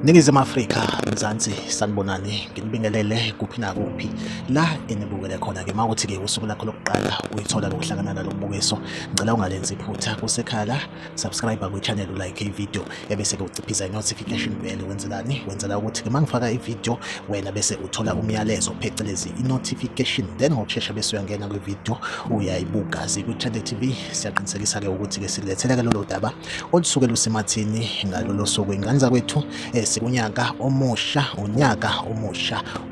Ningizimu Afrika, Mzansi, sanibonani, nginibingelele kuphi nakuphi la enibukele khona-ke uma kuthi-ke usuku lakho lokuqala uyithola lokuhlangana nalo mbukiso, ngicela ungalenzi iphutha kusekhala, subscribe kwi-channel, ulike ivideo ebese-ke uciphiza i-notification bell. Wenzelani? Wenzela ukuthi-ke uma ngifaka ivideo wena bese uthola umyalezo phecelezi i-notification, then ngokushesha bese uyangena kwivideo uyayibuka. Zikwi-Trend TV siyaqinisekisa-ke ukuthi-ke sikulethele-ke lolo daba olusuke lusemathini ngalolo suku. Ingane zakwethu sikunyaka omusha,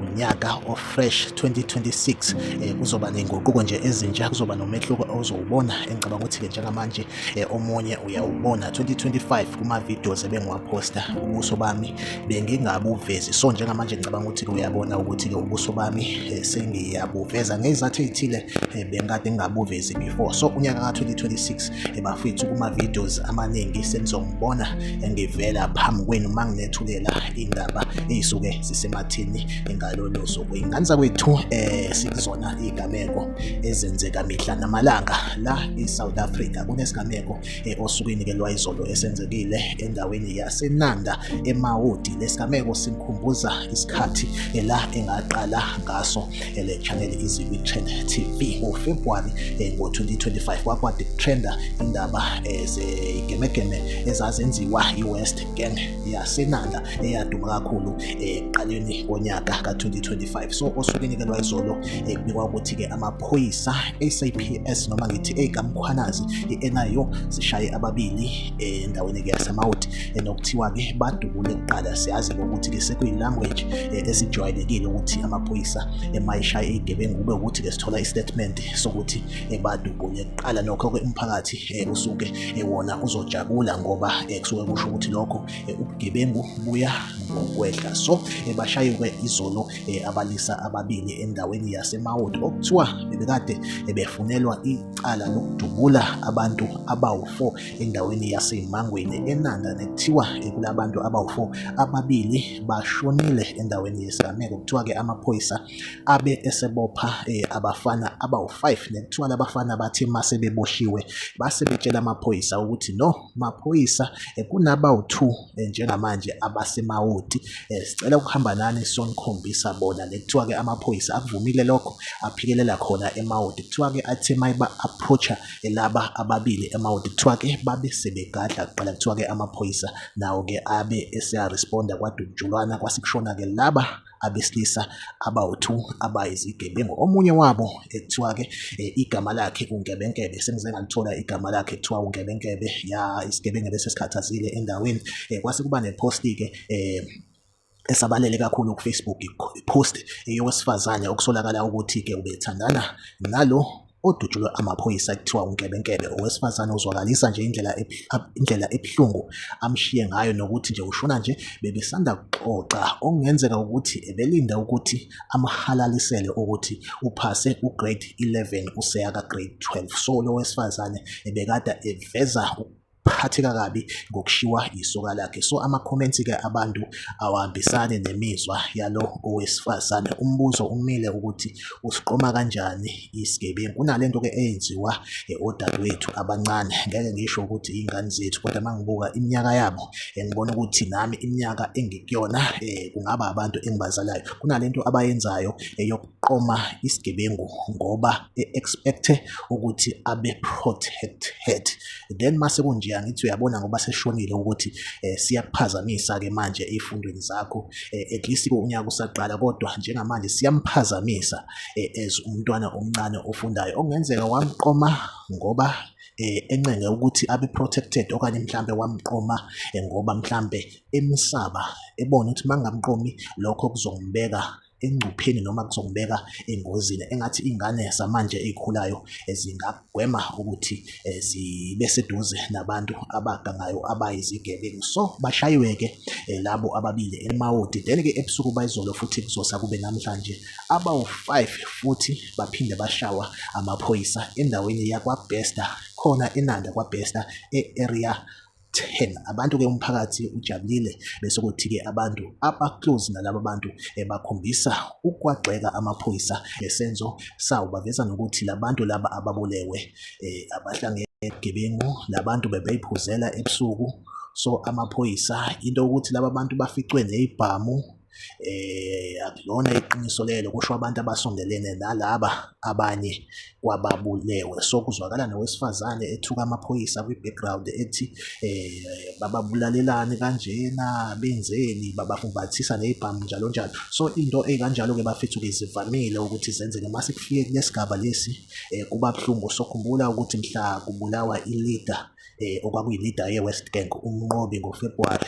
unyaka o-fresh 2026. Kuzoba ney'nguquko nje ezintsha, kuzoba nomehluko ozowubona. Engicabanga ukuthi-ke njengamanje omunye uyawubona 2025 kuma-videos ebengiwaphosta, ubuso bami bengingabuvezi. So njengamanje ngicabanga ukuthi-ke uyabona ukuthi-ke ubuso bami sengiyabuveza ngezathu ey'thile bengikade ngingabuvezi before. So unyaka ka-2026 bafethu kuma-videos amaningi senizongibona ngivela phambi kwenu uma nginethulela indaba ey'suke zisemathini ngalolo suku. Iy'ngane zakwethu sikuzona iy'gameko ezenzeka mihla namalanga la e-South Africa. Kunesigameko osukwini-ke lwayizolo esenzekile endaweni yaseNanda eMaudi. Lesigameko simkhumbuza isikhathi la engaqala ngaso le channel iZikwi-Trend TV ngoFebruwari ngo-2025. Kwakwade kutrenda indaba zeyigemegeme ezazenziwa i-West Gang yaseNanda eyaduma kakhulu ekuqaleni konyaka ka-2025. So osukwini-ke lwayizolo kubikwa ukuthi-ke amaphoyisa SAPS noma ngithi ey'kamkhwanazi i-NIO zishaye ababili endaweni-ke yaseMaudi enokuthiwa-ke badubule kuqala. Siyazi ukuthi-ke sekuyi-language esijwayelekile ukuthi amaphoyisa emayishaya iy'gebengu kube ukuthi-ke sithola i-statement sokuthi badubule kuqala. Nokho-ke umphakathi usuke wona uzojabula ngoba kusuke kusho ukuthi lokho ubugebengu buya ngokwehla. So bashayiwe izolo abalisa ababili endaweni yaseMaudi okuthiwa bebekade befunelwa icala lokudubula abantu abawu-4 endaweni yaseMangweni eNanda. Nekuthiwa kulabantu abawu-4 ababili bashonile endaweni yesigameko. Kuthiwa-ke amaphoyisa abe esebopha abafana abawu-5. Nekuthiwa labafana bathi mase beboshiwe base betshela amaphoyisa ukuthi no maphoyisa kunabawu-2 njengamanje abaseMaudi, sicela ukuhamba nani sonikhombisa bona. Nekuthiwa-ke amaphoyisa akuvumile lokho, aphikelela khona eMaudi. Kuthiwa-ke athe mayiba-approacha laba ababili eMaudi, kuthiwa-ke babe sebegadla kuqala. Kuthiwa-ke amaphoyisa nawo-ke abe eseyaresponda kwadutshulwana kwasekushona-ke laba abesilisa abawu-2 abayizigebengu. Omunye wabo kuthiwa-ke igama lakhe uNkebenkebe, sengize ngalithola igama lakhe, kuthiwa uNkebenkebe. Isigebengu besesikhathazile endaweni. Kwase kuba neposti-ke esabalele kakhulu ku-Facebook, ipost yowesifazane okusolakala ukuthi-ke ubethandana nalo odutshulwe amaphoyisa kuthiwa uNkebenkebe. Owesifazane uzwakalisa nje indlela ebuhlungu amshiye ngayo, nokuthi nje ushona nje bebesanda kuxoxa. Okungenzeka ukuthi ebelinda ukuthi amhalalisele ukuthi uphase ugrade 11 useya ka-grade 12. So lo wesifazane ebekade eveza phatheka kabi ngokushiwa isoka lakhe. So ama-comments-ke abantu awahambisani nemizwa yalo owesifazane. Umbuzo umile ukuthi usiqoma kanjani isigebengu kunalento-ke eyenziwa odadewethu abancane. Ngeke ngisho ukuthi iy'ngane zethu, kodwa uma ngibuka iminyaka yabo ngibona ukuthi nami iminyaka engikuyona kungaba abantu engibazalayo. Kunalento abayenzayo yokuqoma isigebengu ngoba expecte ukuthi abe protected. Then mase kunje angithi uyabona ngoba seshonile ukuthi siyakuphazamisa-ke manje ey'fundweni zakho, at least unyaka usaqala, kodwa njengamanje siyamphazamisa as umntwana omncane ofundayo. Okungenzeka wamqoma ngoba encenge ukuthi abe protected, okanye mhlambe wamqoma ngoba mhlambe emsaba, ebona ukuthi mangamqomi lokho kuzombeka engcupheni noma kuzongibeka engozini. Engathi iy'ngane zamanje ey'khulayo zingagwema ukuthi zibe seduze nabantu abagangayo abayizigebengu. So bashayiwe-ke labo ababili eMaudi. Then-ke ebusuku bayizolo futhi kuzosa kube namhlanje abawu-5 futhi baphinde bashawa amaphoyisa endaweni yakwaBesta khona eNanda kwaBesta e-area 10. Abantu-ke umphakathi ujabulile, bese kuthi-ke abantu aba-close nalabo bantu bakhombisa ukwagxeka amaphoyisa ngesenzo sawo. Baveza nokuthi labantu laba ababulewe abahlangene gebengu labantu bebeyiphuzela ebusuku. So amaphoyisa into ukuthi laba bantu baficwe nezibhamu akulona iqiniso lelo, kusho abantu abasondelene nalaba abanye kwababulewe. So kuzwakala nowesifazane ethuka amaphoyisa kwi-background ethi bababulalelani kanjena, benzeni, babafumbathisa nezibhamu njalo njalo. So into ey'kanjalo-ke bafethu-ke zivamile ukuthi zenzeke mase kufike kulesigaba lesi kuba buhlungu. So khumbula ukuthi mhla kubulawa i-leader okwakuyi-leader ye-West Gang uMnqobi ngoFebruwari,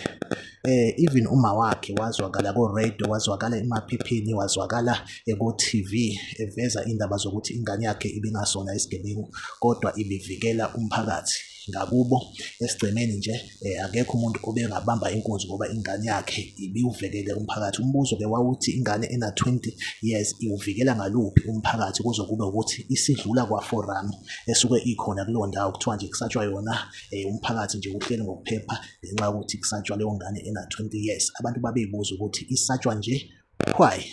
even uma wakhe wazwakala ko-radio, wazwakala emaphepheni, wazwakala ku-TV eveza indaba zokuthi ingane yakhe ibingasona isigebengu kodwa ibivikela umphakathi. Ngakubo esigcemeni nje akekho umuntu obengabamba inkunzi ngoba ingane yakhe ibiwuvikele umphakathi. Umbuzo-ke wawuthi ingane ena-20 years iwuvikela ngaluphi umphakathi kuze kube ukuthi isidlula kwa-forum esuke ikhona kuleyo ndawo kuthiwa nje kusatshwa yona umphakathi nje uhleli ngokuphepha ngenxa yokuthi kusatshwa leyo ngane ena-20 years. Abantu babey'buza ukuthi isatshwa nje why?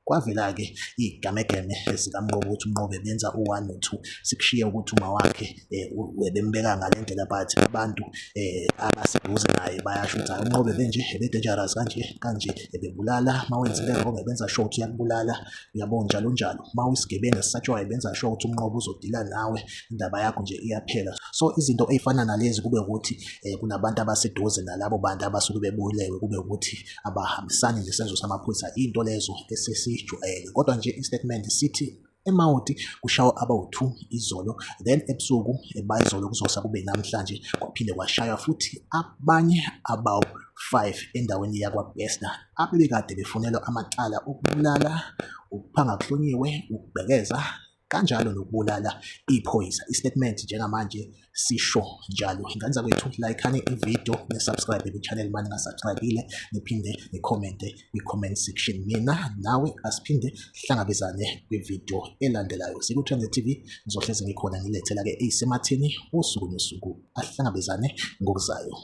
Kwavela-ke igamegeme zikaMnqobi ukuthi uMnqobi benza u-1 no-2. Sikushiye ukuthi uma wakhe bembeka ngale ndlela but abantu abaseduze naye bayasho ukuthi hayi uMnqobi benje ebe-dangerous kanje ebebulala, uma wenza into enrongo benza sure ukuthi uyakubulala, uyabona njalo njalo. Uma uyisigebengu esisatshwayo benza sure ukuthi uMnqobi uzodila nawe, indaba yakho nje iyaphela. So izinto ey'fana nalezi kube ukuthi kunabantu abaseduze nalabo bantu abasuke bebulewe kube ukuthi abahambisani nesenzo samaphoyisa, into lezo esesijwayele. Kodwa nje i-statement sithi eMaoti kushawa abawu-2 izolo, then ebusuku bayizolo kuzosa kube namhlanje kwaphinde kwashaywa futhi abanye abawu-5 endaweni yakwaBesta abebekade befunelwa amacala okubulala, ukuphanga kuhlonyiwe, ukubhekeza kanjalo nokubulala iphoyisa. I-statement njengamanje sisho njalo. Ingane zakwethu, like-ani ividiyo ne-subscribe kwi-channel uma ningasubscribile, niphinde nikhomente kwi-comment section. Mina nawe asiphinde sihlangabezane kwividiyo elandelayo. Siku-Trends TV ngizohlezi ngikhona ngilethela-ke ey'sematheni usuku nosuku. Asihlangabezane ngokuzayo.